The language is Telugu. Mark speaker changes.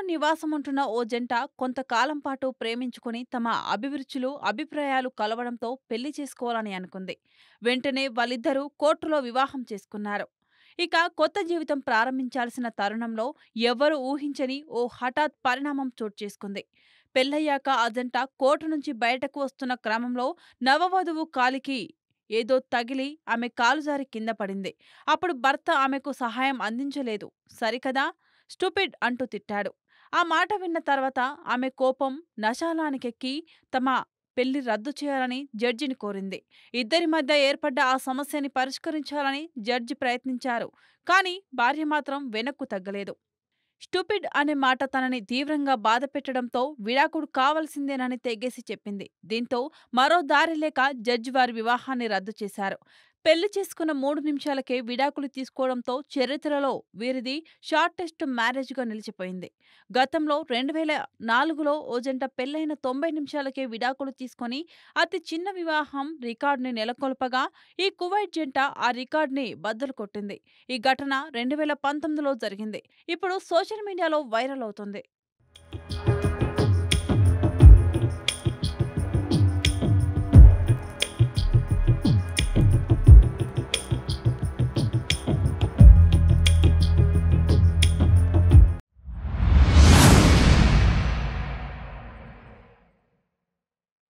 Speaker 1: నివాసముంటున్న ఓ జంట కొంతకాలం పాటు ప్రేమించుకుని తమ అభిరుచులు, అభిప్రాయాలు కలవడంతో పెళ్లి చేసుకోవాలని అనుకుంది. వెంటనే వాళ్ళిద్దరూ కోర్టులో వివాహం చేసుకున్నారు. ఇక కొత్త జీవితం ప్రారంభించాల్సిన తరుణంలో ఎవ్వరూ ఊహించని ఓ హఠాత్ పరిణామం చోటు చేసుకుంది. పెళ్లయ్యాక ఆ జంట కోర్టు నుంచి బయటకు వస్తున్న క్రమంలో నవవధువు కాలికి ఏదో తగిలి ఆమె కాలు జారి కింద పడింది. అప్పుడు భర్త ఆమెకు సహాయం అందించలేదు. సరికదా, స్టూపిడ్ అంటూ తిట్టాడు. ఆ మాట విన్న తర్వాత ఆమె కోపం నశాలానికెక్కి తమ పెళ్లి రద్దు చేయాలని జడ్జిని కోరింది. ఇద్దరి మధ్య ఏర్పడ్డ ఆ సమస్యని పరిష్కరించాలని జడ్జి ప్రయత్నించారు. కానీ భార్య మాత్రం వెనక్కు తగ్గలేదు. స్టూపిడ్ అనే మాట తనని తీవ్రంగా బాధపెట్టడంతో విడాకుడు కావలసిందేనని తెగేసి చెప్పింది. దీంతో మరో దారి లేక జడ్జి వారి వివాహాన్ని రద్దు చేశారు. పెళ్లి చేసుకున్న 3 నిమిషాలకే విడాకులు తీసుకోవడంతో చరిత్రలో వీరిది షార్టెస్ట్ మ్యారేజ్గా నిలిచిపోయింది. గతంలో 2004లో ఓ జంట పెళ్లైన 90 నిమిషాలకే విడాకులు తీసుకొని అతి చిన్న వివాహం రికార్డుని నెలకొల్పగా ఈ కువైట్ జంట ఆ రికార్డుని బద్దలు కొట్టింది. ఈ ఘటన 2019లో జరిగింది. ఇప్పుడు సోషల్ మీడియాలో వైరల్ అవుతుంది.